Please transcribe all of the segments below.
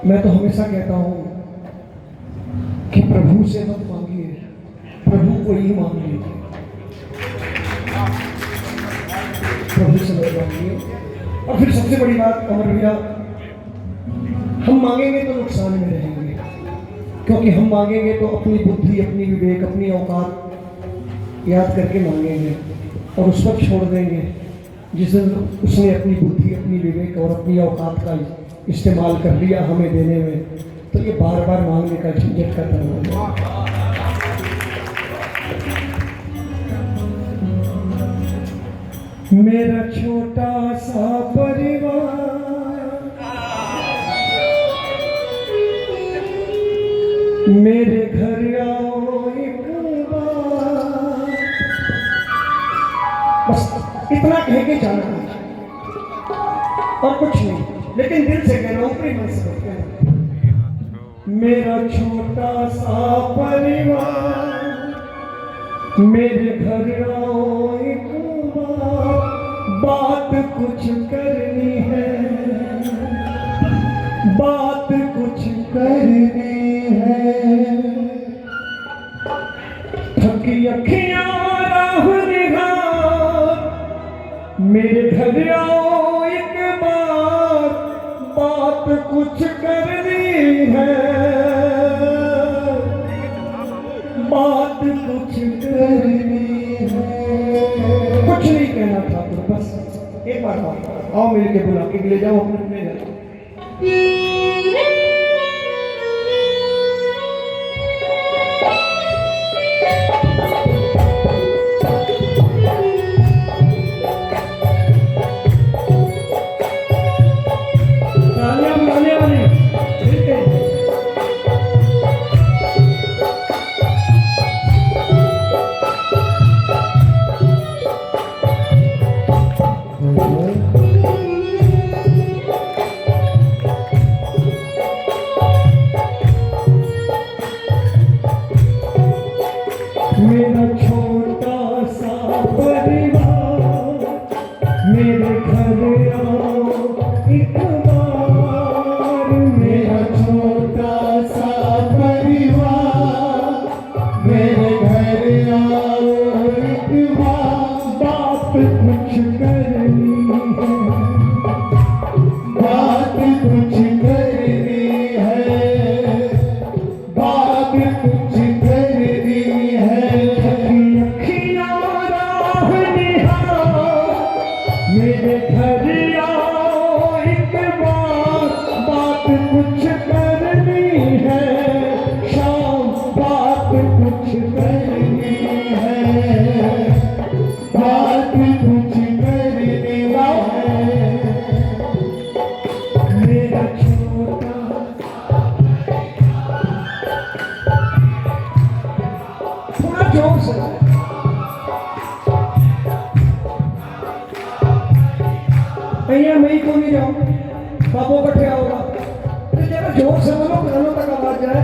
मैं तो हमेशा कहता हूँ कि प्रभु से मत मांगिए, प्रभु को ही मांग लीजिए। प्रभु से मत मांगिए। और फिर सबसे बड़ी बात अमर भैया, हम मांगेंगे तो नुकसान में रहेंगे, क्योंकि हम मांगेंगे तो अपनी बुद्धि, अपनी विवेक, अपनी औकात याद करके मांगेंगे और उस वक्त छोड़ देंगे जिस दिन उसने अपनी बुद्धि, अपनी विवेक और अपनी औकात का इस्तेमाल कर लिया हमें देने में, तो ये बार बार मांगने का झंझट का तरह है। मेरा छोटा सा परिवार, मेरे घर आओ एक बार, बस इतना कह के जाना है और कुछ नहीं, लेकिन दिल से कहना, ऊपरी मन से कहना। मेरा छोटा सा परिवार, मेरे घर आओ एक बार, बात कुछ करनी है, बात कुछ करनी है। थकी अखियां राह निहार, मेरे घर आओ एक बार, बात कुछ करनी है, बात कुछ करनी है। कुछ नहीं कहना था, तो बस एक बार आओ मेरे के बुला के ले जाओ अपने घर। मेरा छोटा सा परिवार, मेरे घर आओ एक बार, मेरा छोटा सा परिवार, मेरे घर आओ एक बार, बात कुछ करनी है, बात कुछ करनी है, बात कुछ करनी है। मेरे घर आओ एक बार, बात कुछ करनी है, शाम बात कुछ करनी है, बात कुछ करनी है। मेरा छोटा थोड़ा जोर से, भैया मैं ही को नहीं जाऊँ, बाबू कट्ठे होगा, तो जरा जोर से बोलो, कानों तक आवाज जाए।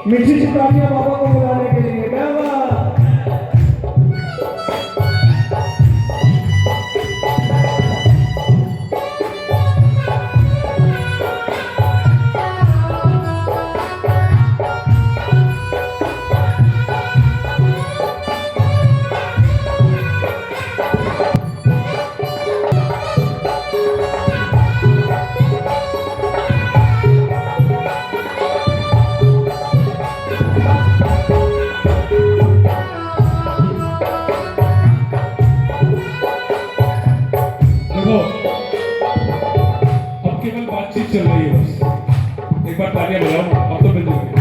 मीठी सी तालियां बाबा को बुलाने के लिए। क्या बात। अब केवल बातचीत चल रही है, बस एक बार तालियां बजाओ, अब तो मिल जाएंगे।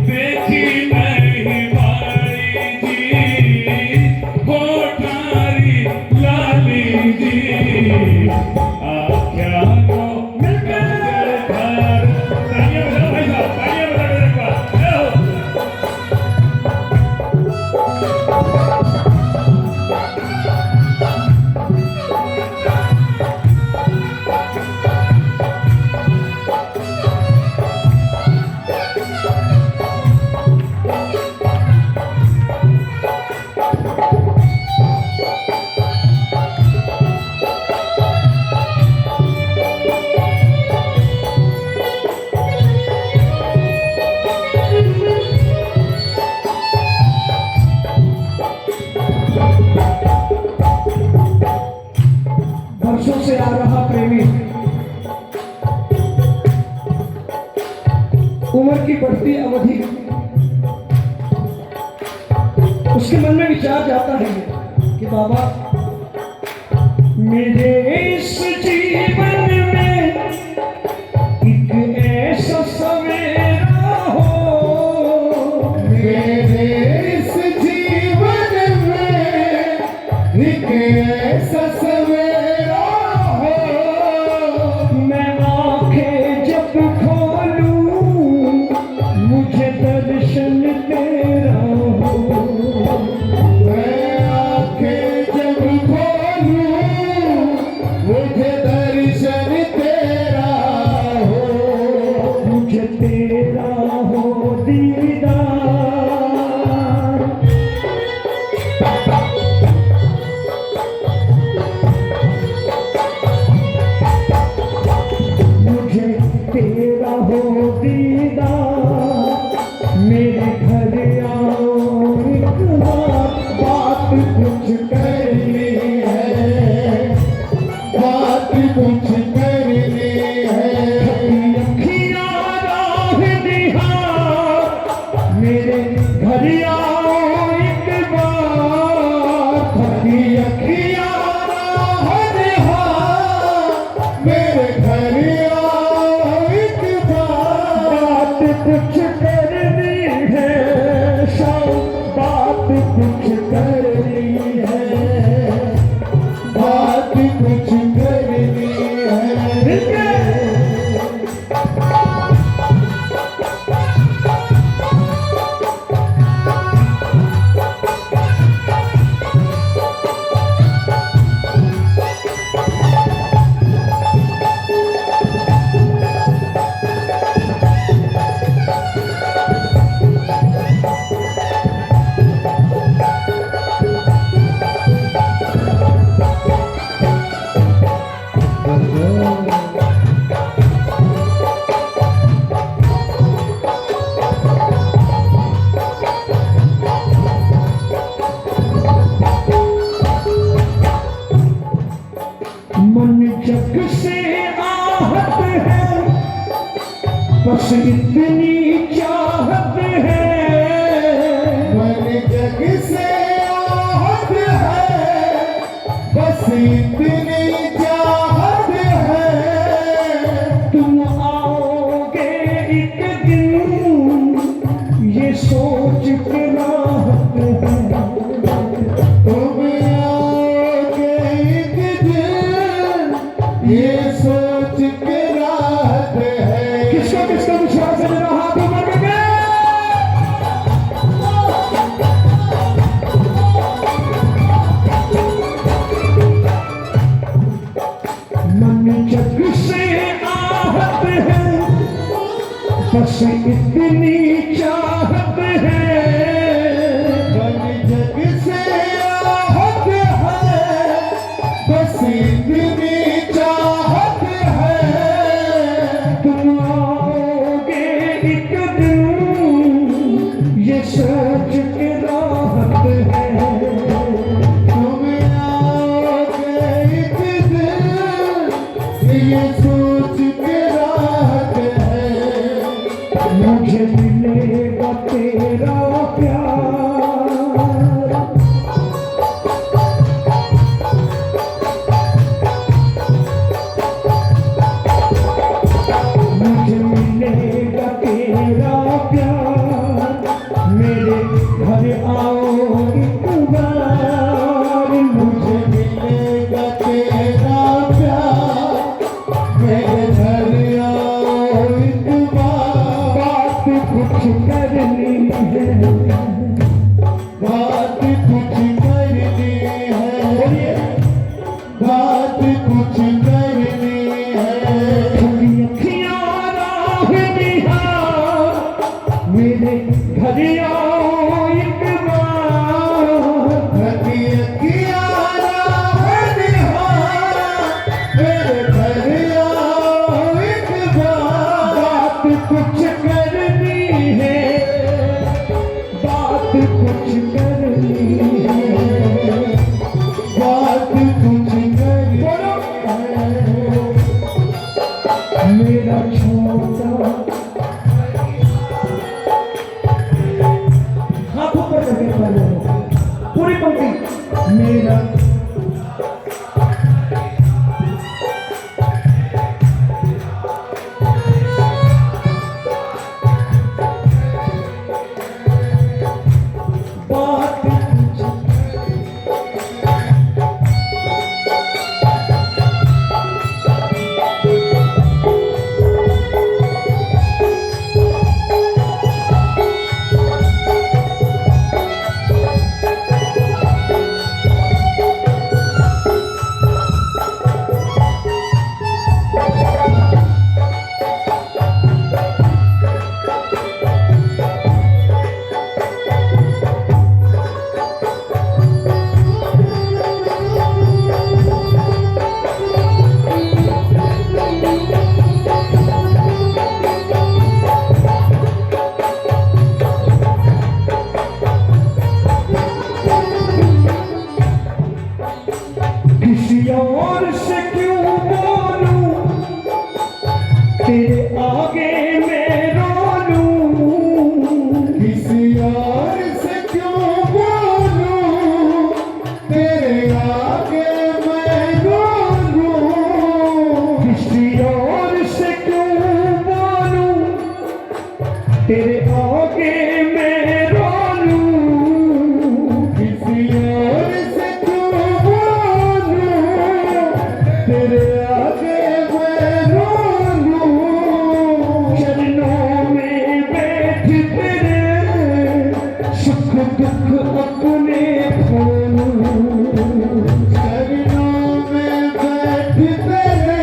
देखी नहीं भाई जी। भी अवधि, उसके मन में विचार जाता है कि बाबा मेरे इस जीवन में एक ऐसा सवेरा हो, मेरे इस जीवन में एक ऐसा सवेरा हो, मैं आंखें जब खोलूं मुझे दर्शन तेरा हो, मैं आंखें जब खोलूं मुझे दर्शन तेरा हो, मुझे तेरा हो दीदार। मुझे तेरा हो दीदार, मेरे घर आओ एक बात कुछ करनी है, बात कुछ करनी है, अखियाँ राह दिहार, मेरे घर आओ एक बार, थकी अखियाँ राह निहार, मेरे घर आओ एक बार, बात कुछ करनी है शाम, बात कुछ करनी है, बात कुछ करनी है। मन जग से आहत है, बस इतनी चाहत है, मन जग से आहत है, बस इतनी चाहत है, तुम आओगे एक दिन ये सोच के राहत है, तुम आओगे एक दिन ये सोच के राहत है। किसका किसका विश्वास है जरा हाथ ऊपर करके। मन जग से आहत है, बस इतनी चाहत है, मन जग से आहत है, बस इतनी चाहत है, तुम आओगे एक दिन ये सोच के राहत है, तुम आओगे एक दिन ये सोच के राहत है, मुझे मिलेगा तेरा प्यार, मुझे मिलेगा तेरा प्यार, मेरे घर आओ एक बार, मुझे मिलेगा तेरा प्यार, मेरे घर आओ एक बार, बात कुछ करनी है, बात कुछ करनी है, बात कुछ करनी है, थकी अखियाँ राह निहार, मेरे घर आओ एक बार, थकी अखियाँ राह निहार, मेरे घर आओ एक बार, बात कुछ करनी है, बात कुछ करनी है, बात कुछ करनी है। मेरा छोटा मेरा बात कुछ किसी और से क्यों बोलूं तेरे आगे मैं रो लूं किसी और से क्यों बोलूं तेरे आगे मैं रो लूं किसी और से क्यों बोलूं तेरे आगे मैं रो लूं किसी और से क्यों बोलूं तेरे आगे मैं रो लूं चरणों में बैठ तेरे सुख दुख अपने खोलूं चरणों में बैठ तेरे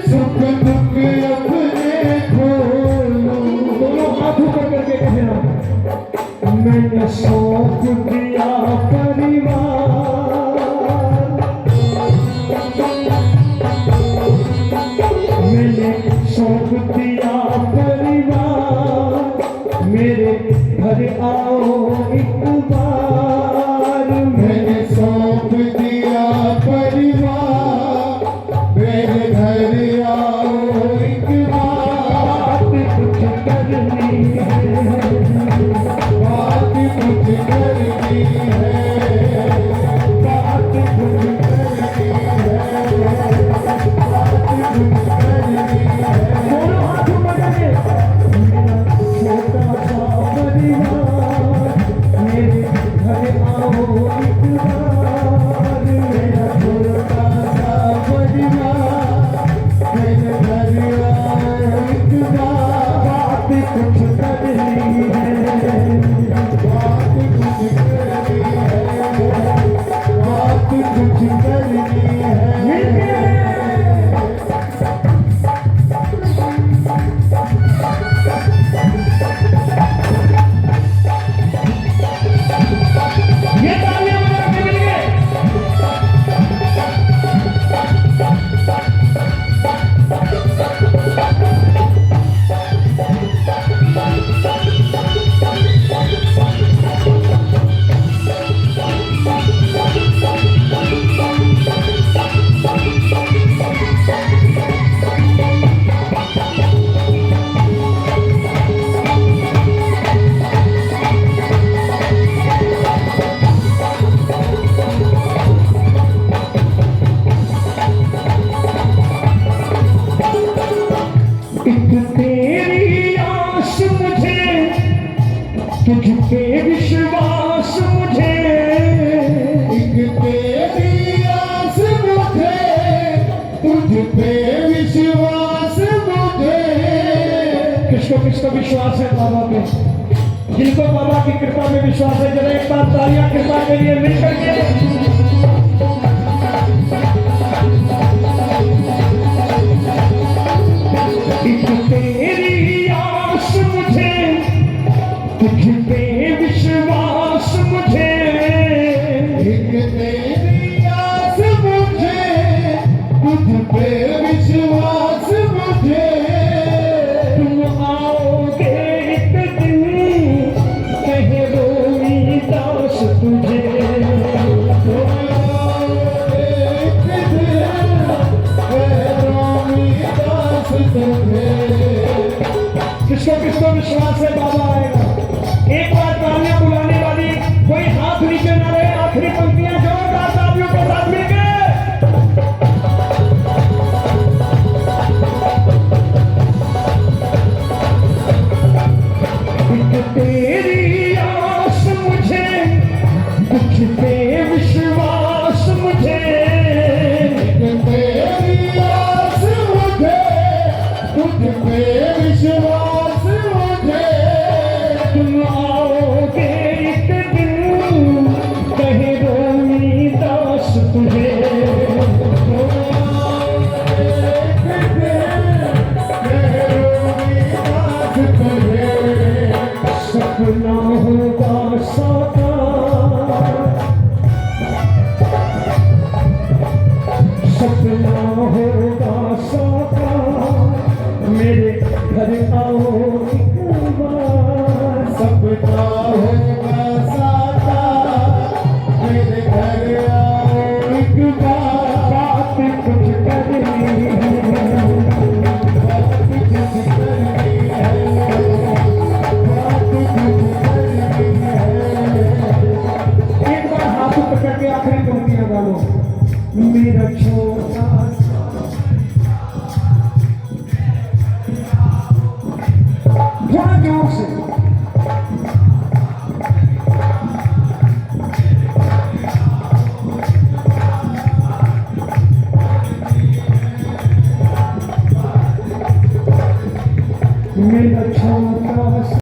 सुख दुख अपने खोलूं दोनों हाथ ऊपर करके कहना मैंने सौंप दिया परिवार मैंने सौंप दिया परिवार मेरे घर आओ एक बार मैंने सौंप दिया परिवार मेरे घर आओ एक बार बात कुछ करनी है बात कुछ करनी है बात कुछ करनी है बात कुछ करनी है दोनों हाथ ऊपर करके मेरा छोटा सा परिवार मेरे घर आओ एक बार मेरा छोटा सा परिवार मेरे घर आओ एक बार बात कुछ करनी है बात कुछ करनी है बात कुछ करनी है ये तालियां बजा के मिलिए एक तेरी आस मुझे तुझ पे विश्वास मुझे एक तेरी आस मुझे तुझ पे विश्वास मुझे किसको विश्वास है बाबा पे जिनको बाबा की कृपा में विश्वास है जरा एक बार तालियां कृपा के लिए मिलकर के एक तेरी आस मुझे तुझ पे विश्वास मुझे एक तेरी आस मुझे तुझ पे विश्वास मुझे तुम आओगे एक दिन कहे रोई दास तुझे सपना होगा साकार, सपना होगा साकार, मेरे घर आओ एक बार। सपना होगा साकार, मेरे घर आओ एक बार। बात कुछ करनी है, बात कुछ करनी है, बात कुछ करनी है। एक बार हाथ पकड़ के आखिरी पंक्तियां गा लो। मेरा छोटा सा थोड़ा जोर से